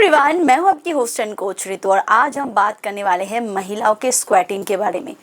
Everyone, मैं हूं आपकी होस्ट एंड कोच रितु और आज हम बात करने वाले हैं महिलाओं के स्क्वैटिंग के बारे में।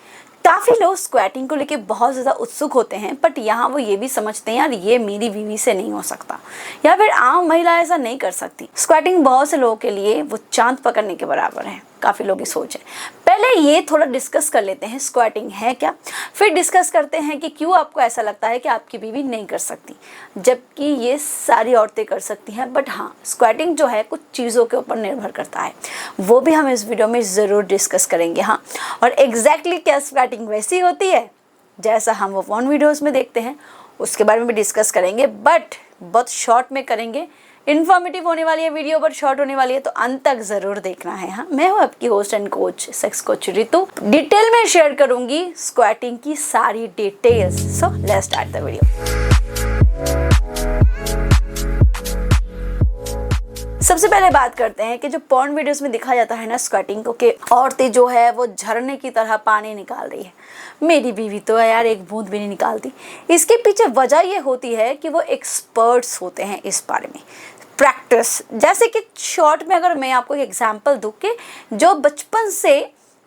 काफ़ी लोग स्क्वैटिंग को लेके बहुत ज़्यादा उत्सुक होते हैं, बट यहाँ वो ये भी समझते हैं यार ये मेरी बीवी से नहीं हो सकता या फिर आम महिला ऐसा नहीं कर सकती। स्क्वैटिंग बहुत से लोगों के लिए वो चांद पकड़ने के बराबर है, काफ़ी लोग की सोच है। पहले ये थोड़ा डिस्कस कर लेते हैं स्क्वैटिंग है क्या, फिर डिस्कस करते हैं कि क्यों आपको ऐसा लगता है कि आपकी बीवी नहीं कर सकती जबकि ये सारी औरतें कर सकती हैं। बट हाँ, स्क्वैटिंग जो है कुछ चीज़ों के ऊपर निर्भर करता है, वो भी हम इस वीडियो में ज़रूर डिस्कस करेंगे। हाँ, और एग्जैक्टली क्या स्क्वैटिंग वैसी होती है जैसा हम वो वन वीडियोज़ में देखते हैं, उसके बारे में भी डिस्कस करेंगे, बट बहुत शॉर्ट में करेंगे। इन्फॉर्मेटिव होने वाली है वीडियो, बट शॉर्ट होने वाली है, तो अंत तक ज़रूर देखना है। हाँ, मैं हूँ आपकी host and coach sex coach Ritu. Detail में शेयर करूँगी स्क्वैटिंग की सारी details. So let's start the video. सबसे पहले बात करते हैं कि जो पॉर्न वीडियोस में दिखाया जाता है ना स्क्वैटिंग को, कि औरतें जो है वो झरने की तरह पानी निकाल रही है। मेरी बीवी तो है यार एक बूंद भी नहीं निकालती। इसके पीछे वजह ये होती है कि वो एक्सपर्ट्स होते हैं इस बारे में, प्रैक्टिस। जैसे कि शॉर्ट में अगर मैं आपको एक एग्जांपल दूँ कि जो बचपन से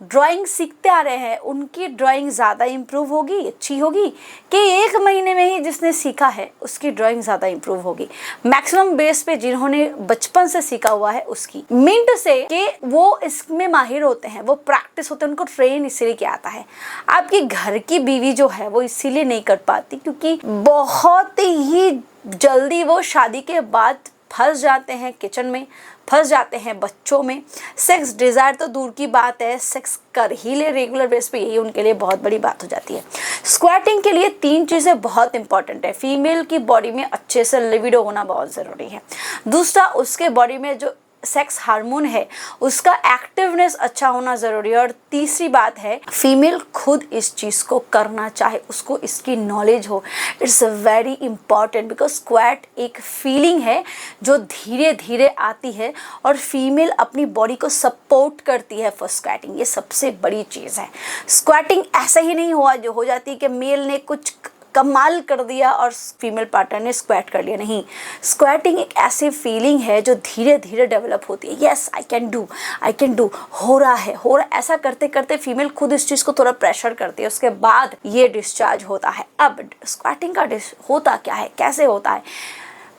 ड्राइंग सीखते आ रहे हैं उनकी ड्राइंग ज़्यादा इम्प्रूव होगी, अच्छी होगी, कि एक महीने में ही जिसने सीखा है उसकी ड्राइंग ज़्यादा इम्प्रूव होगी। मैक्सिमम बेस पे जिन्होंने बचपन से सीखा हुआ है उसकी, मिनट से कि वो इसमें माहिर होते हैं, वो प्रैक्टिस होते हैं, उनको ट्रेन इसीलिए किया आता है। आपकी घर की बीवी जो है वो इसीलिए नहीं कर पाती क्योंकि बहुत ही जल्दी वो शादी के बाद फंस जाते हैं किचन में, फंस जाते हैं बच्चों में। सेक्स डिज़ायर तो दूर की बात है, सेक्स कर ही ले रेगुलर बेस पे, यही उनके लिए बहुत बड़ी बात हो जाती है। स्क्वैटिंग के लिए 3 चीज़ें बहुत इंपॉर्टेंट है। फीमेल की बॉडी में अच्छे से लिबिडो होना बहुत ज़रूरी है। दूसरा, उसके बॉडी में जो सेक्स हार्मोन है उसका एक्टिवनेस अच्छा होना ज़रूरी है। और तीसरी बात है, फीमेल खुद इस चीज़ को करना चाहे, उसको इसकी नॉलेज हो। It's very important because squat एक फीलिंग है जो धीरे धीरे आती है और फीमेल अपनी बॉडी को सपोर्ट करती है फॉर स्क्वैटिंग। ये सबसे बड़ी चीज़ है। स्क्वैटिंग ऐसे ही नहीं हुआ जो हो जाती है कि मेल ने कुछ कमाल कर दिया और फीमेल पार्टनर ने स्क्वैट कर लिया। नहीं, स्क्वैटिंग एक ऐसी फीलिंग है जो धीरे धीरे डेवलप होती है। यस, आई कैन डू, हो रहा है। ऐसा करते करते फीमेल खुद इस चीज़ को थोड़ा प्रेशर करती है, उसके बाद ये डिस्चार्ज होता है। अब स्क्वैटिंग का होता क्या है, कैसे होता है?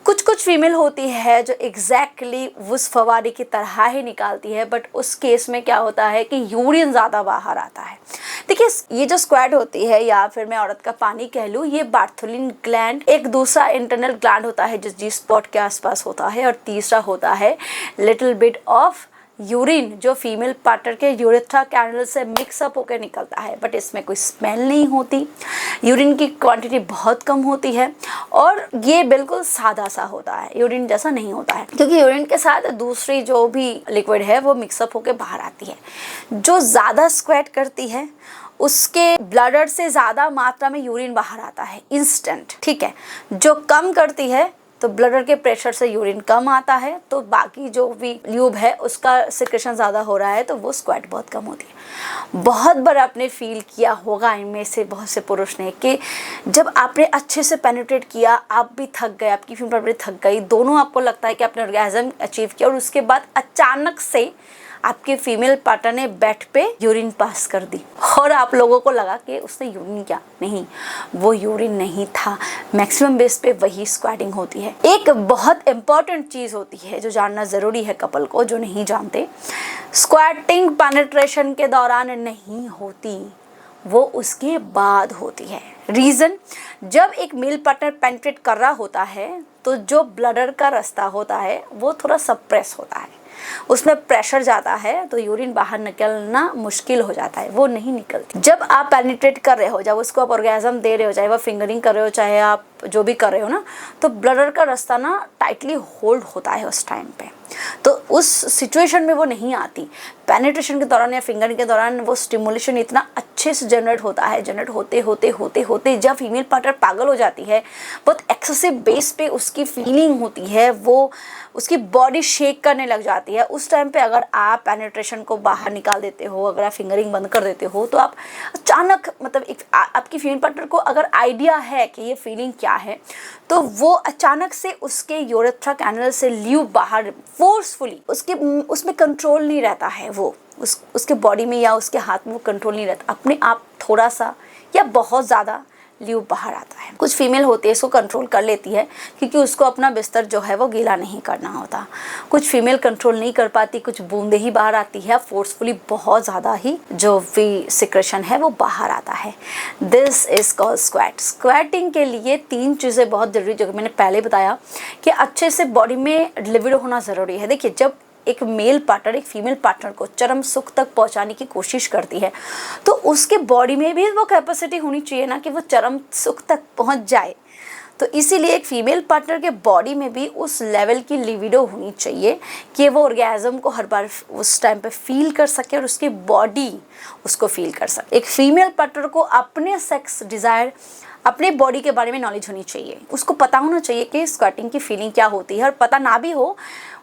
कुछ फीमेल होती है जो एग्जैक्टली उस फवारे की तरह ही निकालती है, बट उस केस में क्या होता है कि यूरिन ज़्यादा बाहर आता है। देखिए, ये जो स्क्वैट होती है या फिर मैं औरत का पानी कह लूँ, ये बार्थोलिन ग्लैंड, एक दूसरा इंटरनल ग्लैंड होता है जो जी स्पॉट के आसपास होता है, और तीसरा होता है लिटिल बिट ऑफ यूरिन जो फीमेल पार्टनर के यूरेथ्रा कैनल से मिक्सअप होकर निकलता है। बट इसमें कोई स्मेल नहीं होती, यूरिन की क्वांटिटी बहुत कम होती है और ये बिल्कुल सादा सा होता है, यूरिन जैसा नहीं होता है, क्योंकि यूरिन के साथ दूसरी जो भी लिक्विड है वो मिक्सअप होकर बाहर आती है। जो ज़्यादा स्क्वैट करती है उसके ब्लडर से ज़्यादा मात्रा में यूरिन बाहर आता है इंस्टेंट, ठीक है। जो कम करती है तो ब्लडर के प्रेशर से यूरिन कम आता है, तो बाकी जो भी ल्यूब है उसका सिक्रेशन ज़्यादा हो रहा है, तो वो स्क्वैट बहुत कम होती है। बहुत बार आपने फील किया होगा, इनमें से बहुत से पुरुष ने, कि जब आपने अच्छे से पेनिट्रेट किया, आप भी थक गए, आपकी फीमेल भी थक गई, दोनों आपको लगता है कि आपने ऑर्गेज़म अचीव किया, और उसके बाद अचानक से आपके फीमेल पार्टनर ने बेड पे यूरिन पास कर दी और आप लोगों को लगा कि उसने यूरिन किया। नहीं, वो यूरिन नहीं था। मैक्सिमम बेस पे वही स्क्वैटिंग होती है। एक बहुत इंपॉर्टेंट चीज़ होती है जो जानना ज़रूरी है कपल को, जो नहीं जानते, स्क्वैटिंग पेनिट्रेशन के दौरान नहीं होती, वो उसके बाद होती है। रीज़न, जब एक मेल पार्टनर पेनिट्रेट कर रहा होता है तो जो ब्लडर का रास्ता होता है वो थोड़ा सप्रेस होता है, उसमें प्रेशर जाता है, तो यूरिन बाहर निकलना मुश्किल हो जाता है, वो नहीं निकलती। जब आप पेनिट्रेट कर रहे हो, जब उसको आप ऑर्गेज़म दे रहे हो, चाहे वो फिंगरिंग कर रहे हो, चाहे आप जो भी कर रहे हो ना, तो ब्लडर का रास्ता ना टाइटली होल्ड होता है उस टाइम पे, तो उस सिचुएशन में वो नहीं आती। पेनिट्रेशन के दौरान या फिंगरिंग के दौरान वो स्टिमुलेशन इतना अच्छे से जनरेट होता है। जनरेट होते जब फीमेल पार्टनर पागल हो जाती है, बहुत एक्सेसिव बेस पे उसकी फीलिंग होती है, वो उसकी बॉडी शेक करने लग जाती है। उस टाइम पे अगर आप पेनिट्रेशन को बाहर निकाल देते हो, अगर आप फिंगरिंग बंद कर देते हो, तो आप अचानक मतलब एक आपकी फीमेल पार्टनर को अगर आइडिया है कि ये फीलिंग क्या है, तो वो अचानक से उसके यूरेथ्रा कैनल से ल्यूब बाहर फोर्सफुली उसमें कंट्रोल नहीं रहता है, वो उसके बॉडी में या उसके हाथ में वो कंट्रोल नहीं रहता, अपने आप थोड़ा सा या बहुत ज़्यादा ल्यूब बाहर आता है। कुछ फीमेल होती है इसको कंट्रोल कर लेती है क्योंकि उसको अपना बिस्तर जो है वो गीला नहीं करना होता। कुछ फीमेल कंट्रोल नहीं कर पाती, कुछ बूंदे ही बाहर आती है, फोर्सफुली बहुत ज़्यादा ही जो भी सिक्रेशन है वो बाहर आता है। This is called squat. Squatting के लिए 3 चीज़ें बहुत ज़रूरी, जो कि मैंने पहले बताया कि अच्छे से बॉडी में लिबिडो होना ज़रूरी है। देखिए, जब एक मेल पार्टनर एक फीमेल पार्टनर को चरम सुख तक पहुंचाने की कोशिश करती है, तो उसके बॉडी में भी वो कैपेसिटी होनी चाहिए ना कि वो चरम सुख तक पहुंच जाए। तो इसीलिए एक फीमेल पार्टनर के बॉडी में भी उस लेवल की लिविडो होनी चाहिए कि वो ऑर्गेज़म को हर बार उस टाइम पे फील कर सके और उसकी बॉडी उसको फील कर सके। एक फीमेल पार्टनर को अपने सेक्स डिज़ायर, अपने बॉडी के बारे में नॉलेज होनी चाहिए। उसको पता होना चाहिए कि स्क्वैटिंग की फीलिंग क्या होती है, और पता ना भी हो,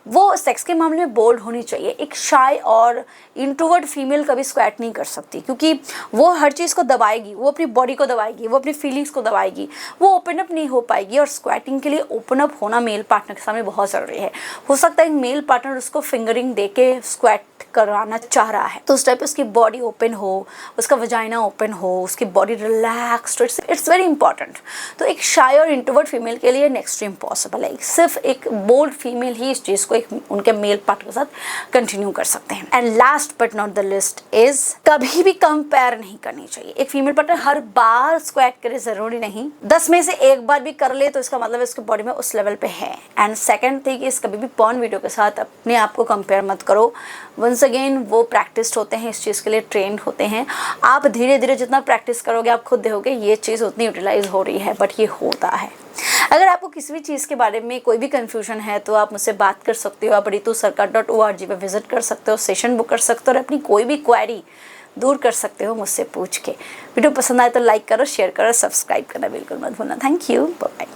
वो सेक्स के मामले में बोल्ड होनी चाहिए। एक शाय और इंट्रोवर्ट फीमेल कभी स्क्वैट नहीं कर सकती, क्योंकि वो हर चीज़ को दबाएगी, वो अपनी बॉडी को दबाएगी, वो अपनी फीलिंग्स को दबाएगी, वो ओपन अप नहीं हो पाएगी। और स्क्वैटिंग के लिए ओपन अप होना मेल पार्टनर के सामने बहुत ज़रूरी है। हो सकता है मेल पार्टनर उसको फिंगरिंग दे के स्क्वैट कराना चाह रहा है, तो उस टाइप उसकी बॉडी ओपन हो, उसका वजाइना ओपन हो, उसकी body relaxed, it's very important. तो एक शाय और इंट्रोवर्ट फीमेल के लिए नेक्स्ट टू इम्पॉसिबल है। सिर्फ एक बोल्ड फीमेल ही इस चीज़ को उनके मेल पार्टनर के साथ कंटिन्यू कर सकते हैं। And last but not the list is, कभी भी कंपेयर नहीं करनी चाहिए। एक फीमेल पार्टनर हर बार स्क्वैट करे ज़रूरी नहीं, 10 में से एक बार भी कर ले तो इसका मतलब इसके बॉडी में उस लेवल पे है। एंड सेकंड थिंग इज, कभी भी पॉर्न वीडियो के साथ अपने आप को कंपेयर मत करो। वंस अगेन, वो प्रैक्टिस्ड होते हैं, इस चीज़ के लिए ट्रेंड होते हैं। आप धीरे धीरे जितना प्रैक्टिस करोगे आप खुद देखोगे ये चीज़ उतनी यूटिलाइज हो रही है, बट ये होता है। अगर आपको किसी भी चीज़ के बारे में कोई भी कन्फ्यूजन है तो आप मुझसे बात कर सकते हो। आप ritusarkar.org पे विजिट कर सकते हो, सेशन बुक कर सकते हो और अपनी कोई भी क्वेरी दूर कर सकते हो मुझसे पूछ के। वीडियो पसंद आए तो लाइक करो, शेयर करो, सब्सक्राइब करना बिल्कुल मत भूलना। Thank you, bye.